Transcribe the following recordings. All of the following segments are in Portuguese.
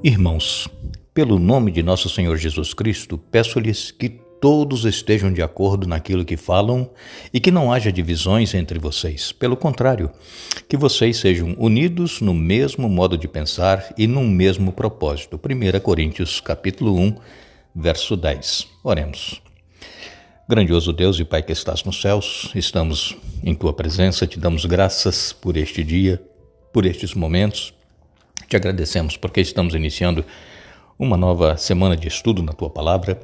Irmãos, pelo nome de nosso Senhor Jesus Cristo, peço-lhes que todos estejam de acordo naquilo que falam e que não haja divisões entre vocês. Pelo contrário, que vocês sejam unidos no mesmo modo de pensar e num mesmo propósito. 1 Coríntios, capítulo 1, verso 10. Oremos. Grandioso Deus e Pai que estás nos céus, estamos em Tua presença, te damos graças por este dia, por estes momentos. Te agradecemos porque estamos iniciando uma nova semana de estudo na Tua Palavra.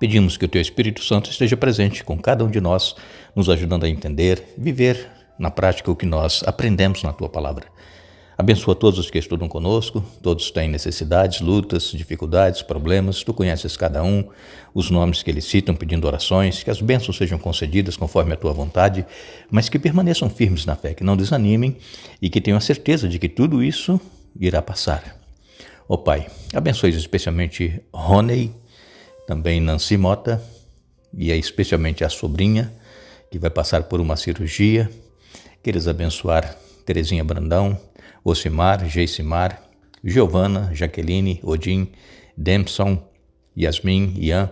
Pedimos que o Teu Espírito Santo esteja presente com cada um de nós, nos ajudando a entender, viver na prática o que nós aprendemos na Tua Palavra. Abençoa todos os que estudam conosco, todos têm necessidades, lutas, dificuldades, problemas. Tu conheces cada um, os nomes que eles citam pedindo orações, que as bênçãos sejam concedidas conforme a Tua vontade, mas que permaneçam firmes na fé, que não desanimem e que tenham a certeza de que tudo isso irá passar. Ó Pai, abençoe especialmente Rony, também Nancy Mota e especialmente a sobrinha que vai passar por uma cirurgia. Queres abençoar Terezinha Brandão, Ocimar, Geicimar, Giovana, Jaqueline, Odin, Dempson, Yasmin, Ian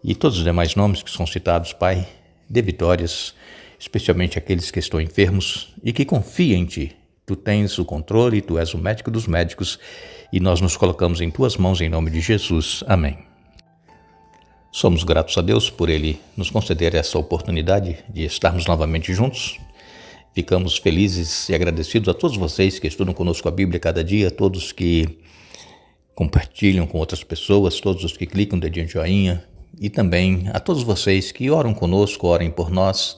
e todos os demais nomes que são citados, Pai. Dê vitórias, especialmente aqueles que estão enfermos e que confiam em Ti. Tu tens o controle, Tu és o médico dos médicos e nós nos colocamos em Tuas mãos em nome de Jesus. Amém. Somos gratos a Deus por Ele nos conceder essa oportunidade de estarmos novamente juntos. Ficamos felizes e agradecidos a todos vocês que estudam conosco a Bíblia cada dia, todos que compartilham com outras pessoas, todos os que clicam no dedinho de joinha e também a todos vocês que oram conosco, orem por nós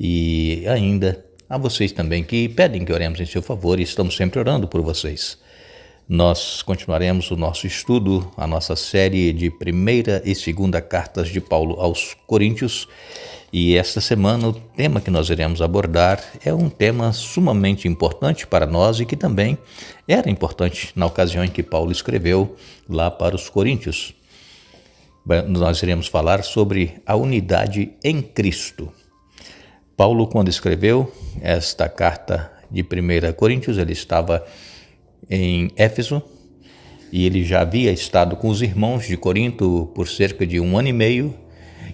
e ainda a vocês também que pedem que oremos em seu favor e estamos sempre orando por vocês. Nós continuaremos o nosso estudo, a nossa série de 1ª e 2ª cartas de Paulo aos Coríntios. E esta semana o tema que nós iremos abordar é um tema sumamente importante para nós e que também era importante na ocasião em que Paulo escreveu lá para os Coríntios. Nós iremos falar sobre a unidade em Cristo. Paulo, quando escreveu esta carta de 1 Coríntios, ele estava em Éfeso e ele já havia estado com os irmãos de Corinto por cerca de 1 ano e meio.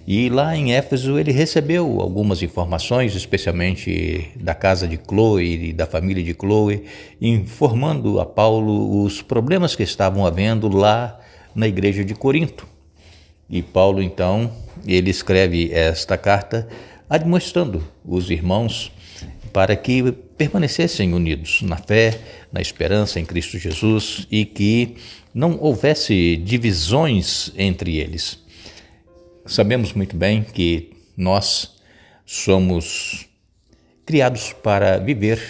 E lá em Éfeso ele recebeu algumas informações, especialmente da casa de Chloe e da família de Chloe, informando a Paulo os problemas que estavam havendo lá na igreja de Corinto. E Paulo, então, ele escreve esta carta admoestando os irmãos para que permanecessem unidos na fé, na esperança em Cristo Jesus e que não houvesse divisões entre eles. Sabemos muito bem que nós somos criados para viver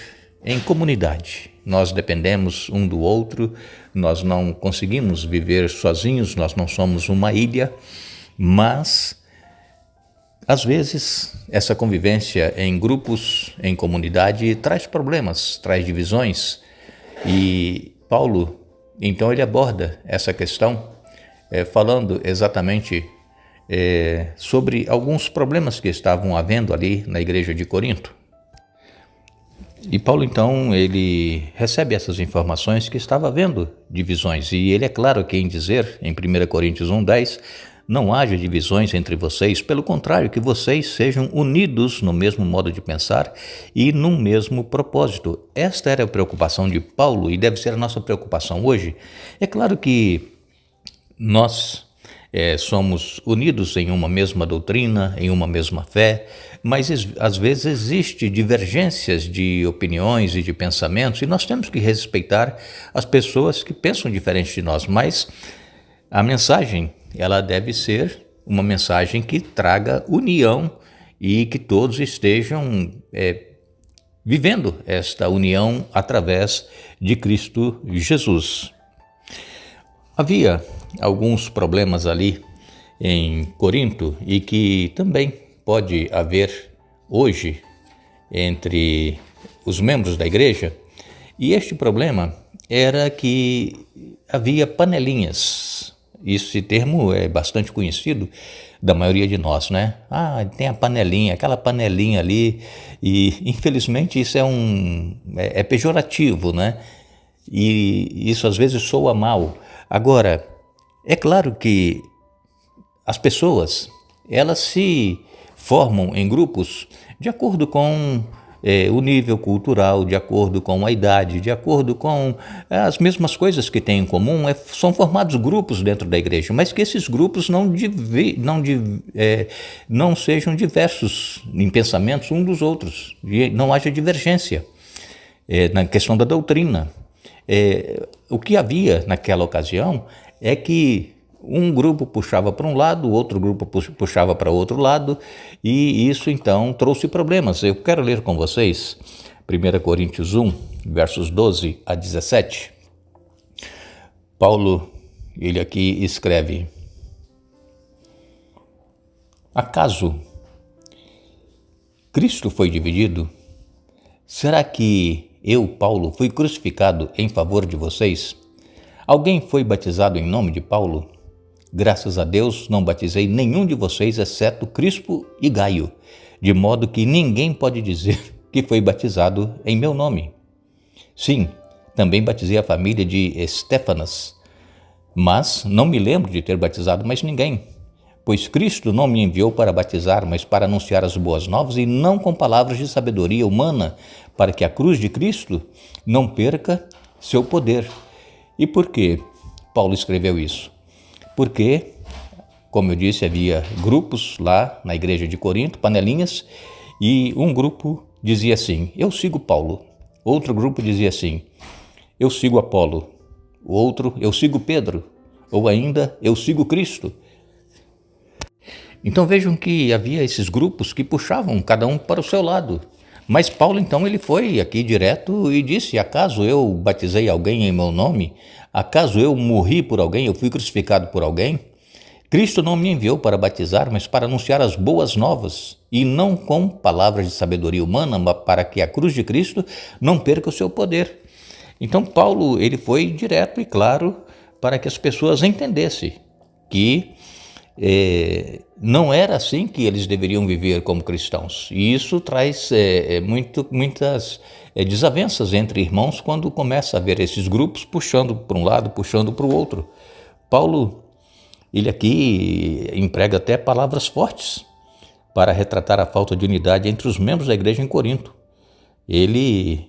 em comunidade. Nós dependemos um do outro, nós não conseguimos viver sozinhos, nós não somos uma ilha, mas às vezes essa convivência em grupos, em comunidade, traz problemas, traz divisões. E Paulo, então, ele aborda essa questão falando exatamente sobre alguns problemas que estavam havendo ali na igreja de Corinto. E Paulo, então, ele recebe essas informações que estava havendo divisões. E ele é claro aqui em dizer, em 1 Coríntios 1:10, não haja divisões entre vocês, pelo contrário, que vocês sejam unidos no mesmo modo de pensar e num mesmo propósito. Esta era a preocupação de Paulo e deve ser a nossa preocupação hoje. É claro que nós somos unidos em uma mesma doutrina, em uma mesma fé, mas às vezes existe divergências de opiniões e de pensamentos e nós temos que respeitar as pessoas que pensam diferente de nós, mas a mensagem, ela deve ser uma mensagem que traga união e que todos estejam vivendo esta união através de Cristo Jesus. Havia alguns problemas ali em Corinto e que também pode haver hoje entre os membros da igreja. E este problema era que havia panelinhas. Esse termo é bastante conhecido da maioria de nós, né? Tem a panelinha, aquela panelinha ali, e infelizmente isso é pejorativo, né? E isso às vezes soa mal. Agora, é claro que as pessoas, elas se formam em grupos de acordo com o nível cultural, de acordo com a idade, de acordo com as mesmas coisas que têm em comum. São formados grupos dentro da igreja, mas que esses grupos não sejam diversos em pensamentos uns dos outros, não haja divergência na questão da doutrina. O que havia naquela ocasião é que um grupo puxava para um lado, o outro grupo puxava para outro lado, e isso então trouxe problemas. Eu quero ler com vocês 1 Coríntios 1, versos 12 a 17. Paulo, ele aqui escreve: acaso Cristo foi dividido? Será que eu, Paulo, fui crucificado em favor de vocês? Alguém foi batizado em nome de Paulo? Graças a Deus não batizei nenhum de vocês, exceto Crispo e Gaio, de modo que ninguém pode dizer que foi batizado em meu nome. Sim, também batizei a família de Estéfanas, mas não me lembro de ter batizado mais ninguém, pois Cristo não me enviou para batizar, mas para anunciar as boas novas, e não com palavras de sabedoria humana, para que a cruz de Cristo não perca seu poder. E por que Paulo escreveu isso? Porque, como eu disse, havia grupos lá na igreja de Corinto, panelinhas, e um grupo dizia assim: eu sigo Paulo. Outro grupo dizia assim: eu sigo Apolo. O outro: eu sigo Pedro. Ou ainda: eu sigo Cristo. Então vejam que havia esses grupos que puxavam cada um para o seu lado. Mas Paulo então ele foi aqui direto e disse: acaso eu batizei alguém em meu nome? Acaso eu morri por alguém? Eu fui crucificado por alguém? Cristo não me enviou para batizar, mas para anunciar as boas novas, e não com palavras de sabedoria humana, mas para que a cruz de Cristo não perca o seu poder. Então Paulo ele foi direto e claro para que as pessoas entendessem que não era assim que eles deveriam viver como cristãos. E isso traz muitas desavenças entre irmãos quando começa a haver esses grupos puxando para um lado, puxando para o outro. Paulo, ele aqui emprega até palavras fortes para retratar a falta de unidade entre os membros da igreja em Corinto. Ele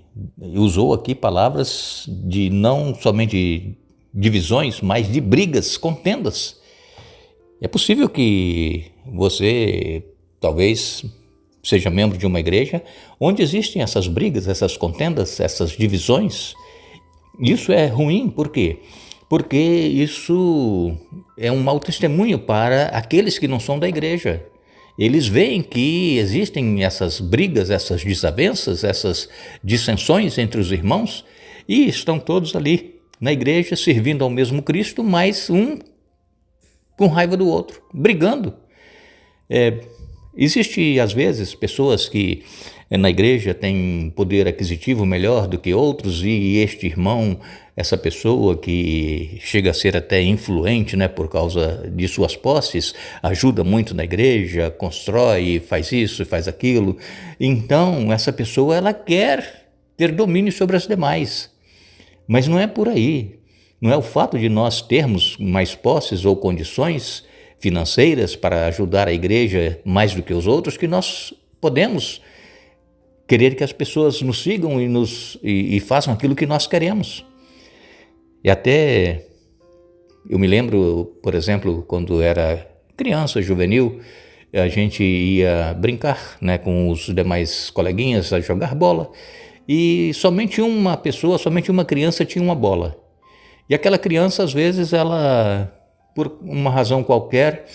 usou aqui palavras de não somente divisões, mas de brigas, contendas. É possível que você talvez seja membro de uma igreja onde existem essas brigas, essas contendas, essas divisões. Isso é ruim, por quê? Porque isso é um mau testemunho para aqueles que não são da igreja. Eles veem que existem essas brigas, essas desavenças, essas dissensões entre os irmãos e estão todos ali na igreja servindo ao mesmo Cristo, mas um com raiva do outro, brigando. Existe, às vezes, pessoas que na igreja têm poder aquisitivo melhor do que outros e este irmão, essa pessoa que chega a ser até influente, né, por causa de suas posses, ajuda muito na igreja, constrói, faz isso, faz aquilo. Então, essa pessoa ela quer ter domínio sobre as demais, mas não é por aí. Não é o fato de nós termos mais posses ou condições financeiras para ajudar a igreja mais do que os outros que nós podemos querer que as pessoas nos sigam e façam aquilo que nós queremos. E até eu me lembro, por exemplo, quando era criança, juvenil, a gente ia brincar, né, com os demais coleguinhas a jogar bola e somente uma pessoa, somente uma criança tinha uma bola. E aquela criança, às vezes, ela, por uma razão qualquer,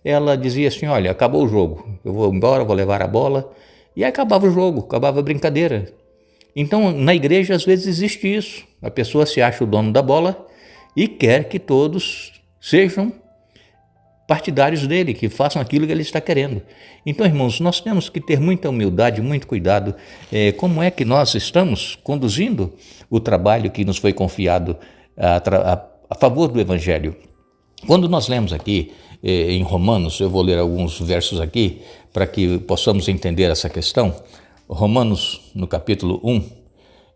ela dizia assim: olha, acabou o jogo, eu vou embora, vou levar a bola. E aí acabava o jogo, acabava a brincadeira. Então, na igreja, às vezes existe isso. A pessoa se acha o dono da bola e quer que todos sejam partidários dele, que façam aquilo que ele está querendo. Então, irmãos, nós temos que ter muita humildade, muito cuidado. Como é que nós estamos conduzindo o trabalho que nos foi confiado a favor do Evangelho? Quando nós lemos aqui em Romanos, eu vou ler alguns versos aqui para que possamos entender essa questão. Romanos, no capítulo 1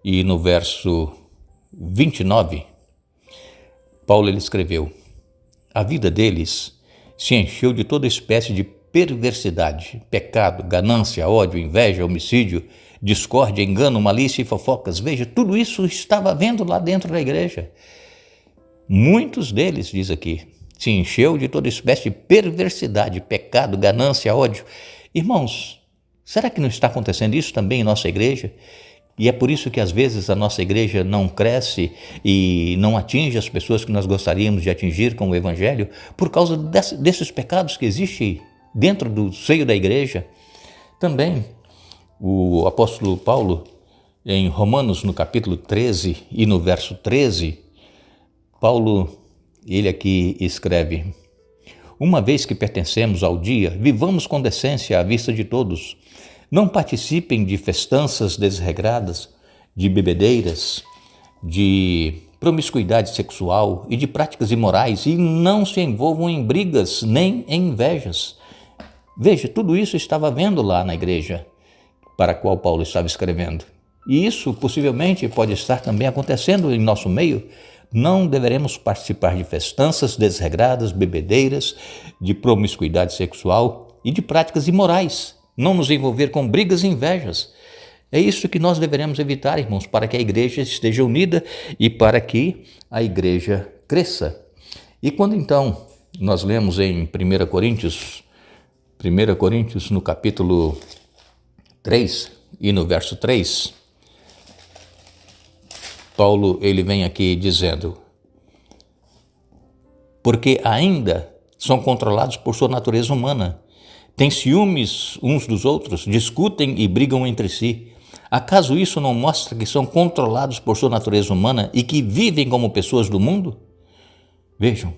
e no verso 29, Paulo ele escreveu: a vida deles se encheu de toda espécie de perversidade, pecado, ganância, ódio, inveja, homicídio, discórdia, engano, malícia e fofocas. Veja, tudo isso estava havendo lá dentro da igreja. Muitos deles, diz aqui, se encheu de toda espécie de perversidade, pecado, ganância, ódio. Irmãos, será que não está acontecendo isso também em nossa igreja? E é por isso que às vezes a nossa igreja não cresce e não atinge as pessoas que nós gostaríamos de atingir com o evangelho, por causa desses pecados que existem dentro do seio da igreja. Também o apóstolo Paulo, em Romanos, no capítulo 13 e no verso 13, Paulo, ele aqui escreve: uma vez que pertencemos ao dia, vivamos com decência à vista de todos. Não participem de festanças desregradas, de bebedeiras, de promiscuidade sexual e de práticas imorais, e não se envolvam em brigas nem em invejas. Veja, tudo isso estava havendo lá na igreja para a qual Paulo estava escrevendo. E isso possivelmente pode estar também acontecendo em nosso meio. Não deveremos participar de festanças desregradas, bebedeiras, de promiscuidade sexual e de práticas imorais. Não nos envolver com brigas e invejas. É isso que nós deveremos evitar, irmãos, para que a igreja esteja unida e para que a igreja cresça. E quando então nós lemos em 1 Coríntios no capítulo 3 e no verso 3, Paulo ele vem aqui dizendo: porque ainda são controlados por sua natureza humana, têm ciúmes uns dos outros, discutem e brigam entre si. Acaso isso não mostra que são controlados por sua natureza humana e que vivem como pessoas do mundo? Vejam,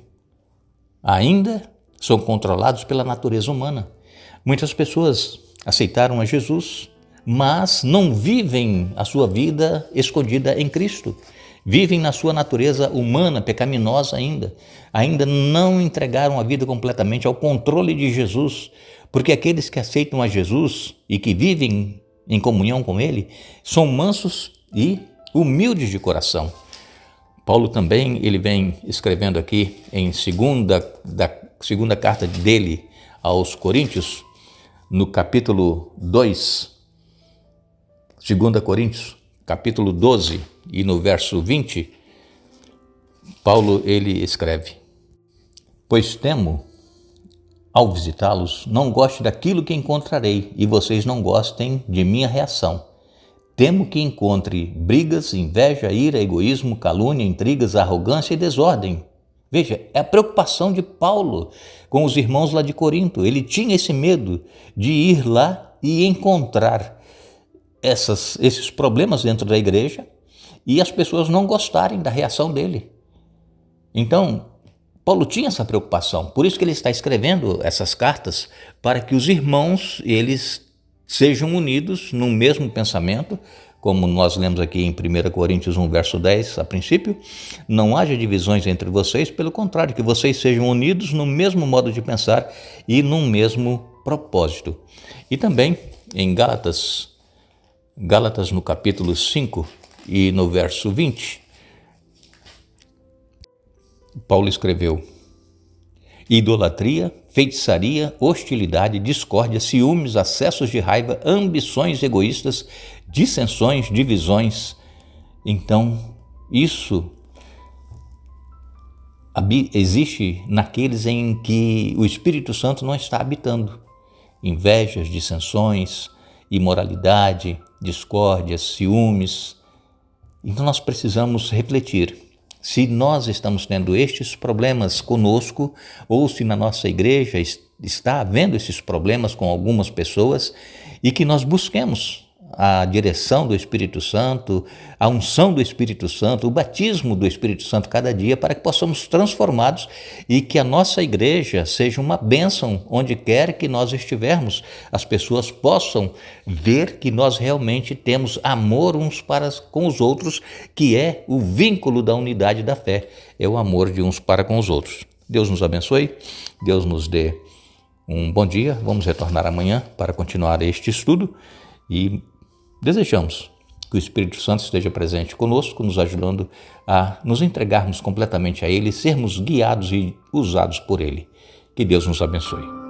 ainda são controlados pela natureza humana. Muitas pessoas aceitaram a Jesus, mas não vivem a sua vida escondida em Cristo. Vivem na sua natureza humana, pecaminosa ainda não entregaram a vida completamente ao controle de Jesus, porque aqueles que aceitam a Jesus e que vivem em comunhão com Ele são mansos e humildes de coração. Paulo também ele vem escrevendo aqui em segunda carta dele aos Coríntios, no capítulo 2, 2 Coríntios, capítulo 12 e no verso 20, Paulo ele escreve: pois temo, ao visitá-los, não goste daquilo que encontrarei e vocês não gostem de minha reação. Temo que encontre brigas, inveja, ira, egoísmo, calúnia, intrigas, arrogância e desordem. Veja, é a preocupação de Paulo com os irmãos lá de Corinto. Ele tinha esse medo de ir lá e encontrar esses problemas dentro da igreja e as pessoas não gostarem da reação dele. Então, Paulo tinha essa preocupação, por isso que ele está escrevendo essas cartas, para que os irmãos eles sejam unidos no mesmo pensamento, como nós lemos aqui em 1 Coríntios 1, verso 10, a princípio. Não haja divisões entre vocês, pelo contrário, que vocês sejam unidos no mesmo modo de pensar e num mesmo propósito. E também em Gálatas no capítulo 5 e no verso 20, Paulo escreveu: idolatria, feitiçaria, hostilidade, discórdia, ciúmes, acessos de raiva, ambições egoístas, dissensões, divisões. Então, isso existe naqueles em que o Espírito Santo não está habitando. Invejas, dissensões, imoralidade, discórdia, ciúmes. Então nós precisamos refletir se nós estamos tendo estes problemas conosco ou se na nossa igreja está havendo esses problemas com algumas pessoas e que nós busquemos a direção do Espírito Santo, a unção do Espírito Santo, o batismo do Espírito Santo cada dia para que possamos transformados e que a nossa igreja seja uma bênção onde quer que nós estivermos. As pessoas possam ver que nós realmente temos amor uns para com os outros, que é o vínculo da unidade da fé, é o amor de uns para com os outros. Deus nos abençoe, Deus nos dê um bom dia. Vamos retornar amanhã para continuar este estudo e desejamos Que o Espírito Santo esteja presente conosco, nos ajudando a nos entregarmos completamente a Ele, sermos guiados e usados por Ele. Que Deus nos abençoe.